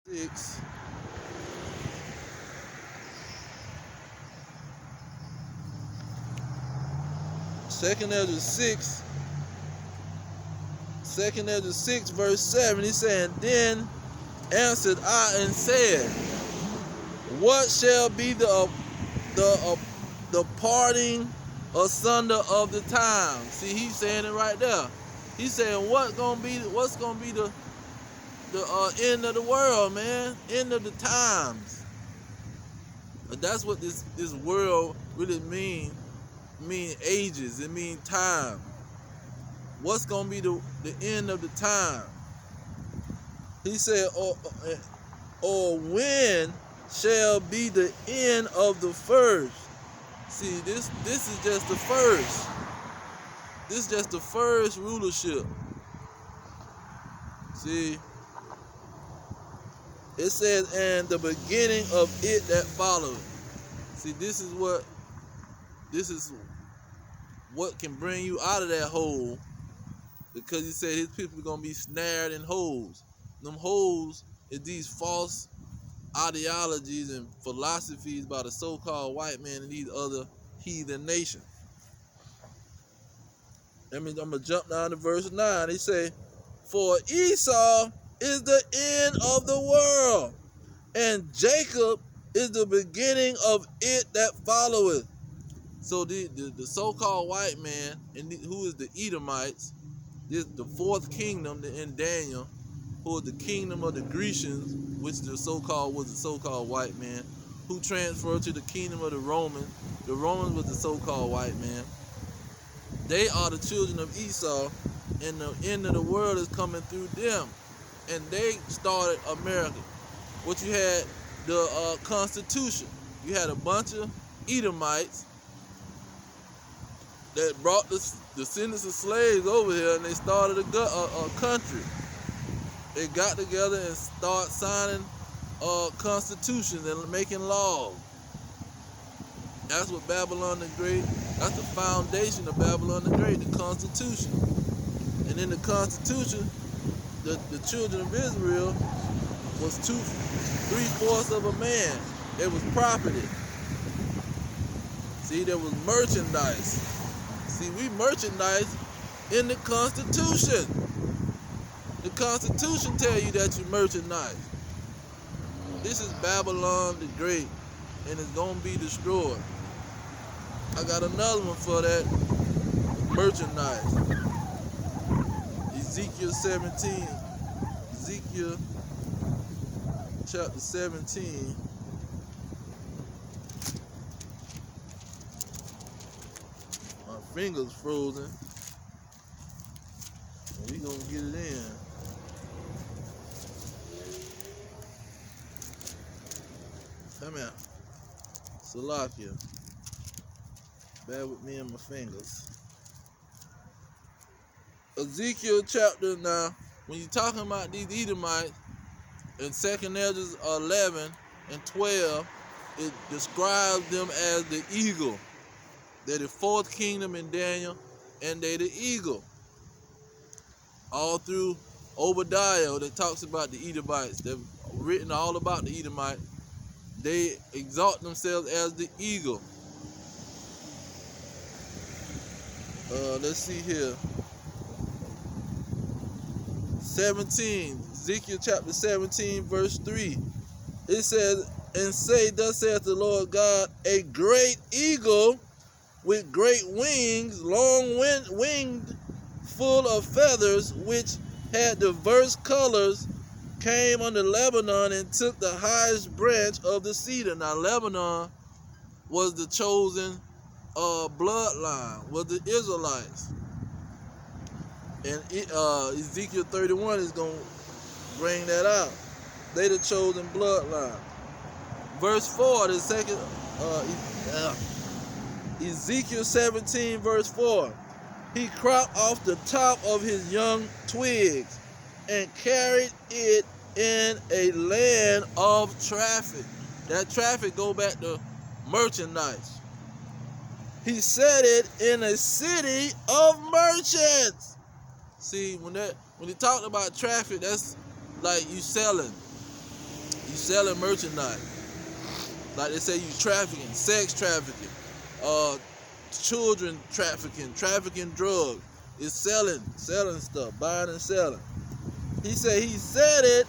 6. Second Ezra 6. Second Ezra 6 verse 7. He said, then answered I and said, what shall be the parting asunder of the time? See, he's saying it right there. He's saying what's gonna be the end of the world, man. End of the times. But that's what this world really mean ages. It mean time. What's gonna be the end of the time? He said, or when shall be the end of the first? See, this is just the first. This is just the first rulership. See, it says, and the beginning of it that followed. See, this is what can bring you out of that hole, because he said his people are gonna be snared in holes. Them holes is these false ideologies and philosophies by the so-called white man and these other heathen nations. I'm gonna jump down to verse 9. He say, for Esau is the end of the world, and Jacob is the beginning of it that followeth. So the so-called white man, and who is the Edomites, this the fourth kingdom in Daniel, who is the kingdom of the Grecians, which was the so-called white man, who transferred to the kingdom of the Romans. The Romans was the so-called white man. They are the children of Esau, and the end of the world is coming through them. And they started America. What you had, the Constitution. You had a bunch of Edomites that brought the descendants of slaves over here, and they started a country. They got together and started signing constitutions and making laws. That's what Babylon the Great, that's the foundation of Babylon the Great, the Constitution. And in the Constitution, the children of Israel was 3/4 of a man. It was property. See, there was merchandise. See, we merchandise in the Constitution. The Constitution tell you that you merchandise. This is Babylon the Great, and it's gonna be destroyed. I got another one for that merchandise. Ezekiel 17. Ezekiel chapter 17. My finger's frozen. We gonna get it in. Come out. Salakia. Bear with me and my fingers. Ezekiel chapter, now, when you're talking about these Edomites, in 2nd Ezra 11 and 12, it describes them as the eagle. They're the fourth kingdom in Daniel, and they're the eagle. All through Obadiah, that talks about the Edomites. They've written all about the Edomites. They exalt themselves as the eagle. Let's see here. 17, Ezekiel chapter 17, verse 3. It says, and say, thus saith the Lord God, a great eagle with great wings, long winged, full of feathers, which had diverse colors, came unto Lebanon and took the highest branch of the cedar. Now, Lebanon was the chosen bloodline, was the Israelites. And Ezekiel 31 is going to bring that out. They the chosen bloodline. Verse 4, the second, Ezekiel 17, verse 4. He cropped off the top of his young twigs and carried it in a land of traffic. That traffic go back to merchandise. He set it in a city of merchants. See, when he talked about traffic, that's like you selling. You selling merchandise. Like they say, you trafficking, sex trafficking, children trafficking, trafficking drugs. It's selling stuff, buying and selling. He said he said it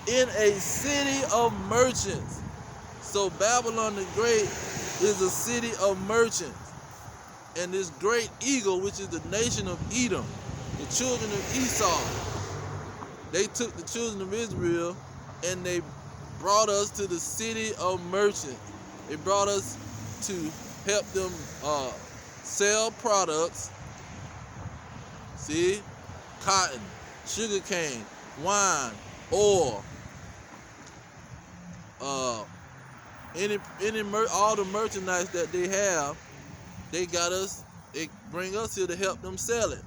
in a city of merchants. So Babylon the Great is a city of merchants. And this great eagle, which is the nation of Edom, the children of Esau, they took the children of Israel and they brought us to the city of merchants. They brought us to help them sell products. See? Cotton, sugarcane, wine, oil, all the merchandise that they have. They bring us here to help them sell it.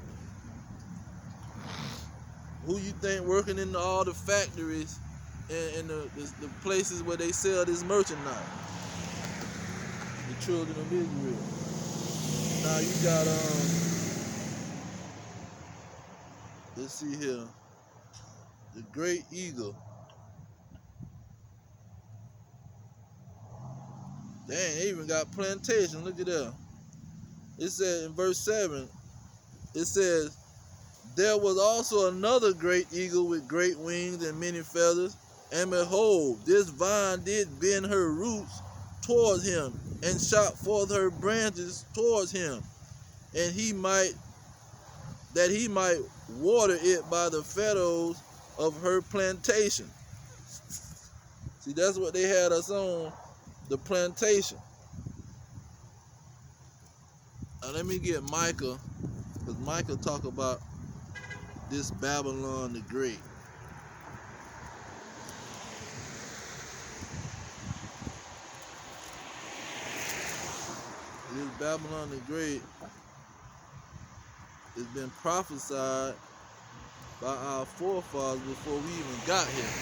Who you think working in all the factories and the places where they sell this merchandise? The children of Israel. Now you got let's see here, the great eagle. Dang, they even got plantation. Look at that. It said in verse 7, it says, there was also another great eagle with great wings and many feathers, and behold, this vine did bend her roots towards him, and shot forth her branches towards him, and he might water it by the furrows of her plantation. See, that's what they had us on, the plantation. Now let me get Micah, because Micah talk about this Babylon the Great. This Babylon the Great has been prophesied by our forefathers before we even got here.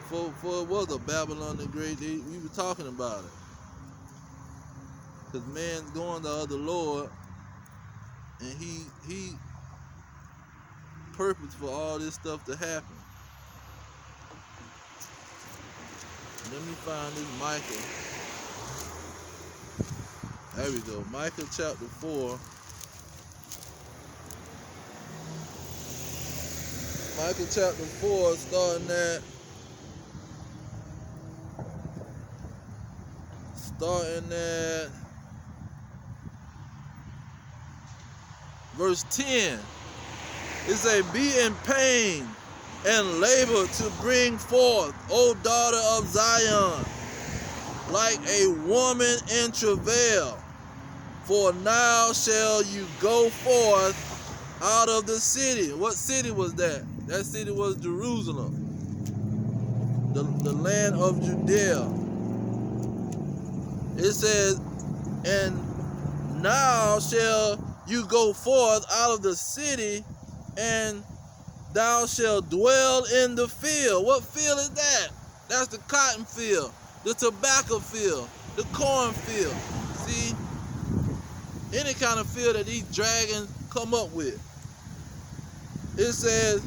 Before it was a Babylon the Great, we were talking about it. Because man's going to other Lord, and he purposed for all this stuff to happen. Let me find this Micah. There we go. Micah chapter 4. Micah chapter 4, starting at verse 10. It say, be in pain and labor to bring forth, O daughter of Zion, like a woman in travail. For now shall you go forth out of the city. What city was that? That city was Jerusalem, the land of Judea. It says, and now shall you go forth out of the city, and thou shalt dwell in the field. What field is that? That's the cotton field, the tobacco field, the corn field. See? Any kind of field that these dragons come up with. It says,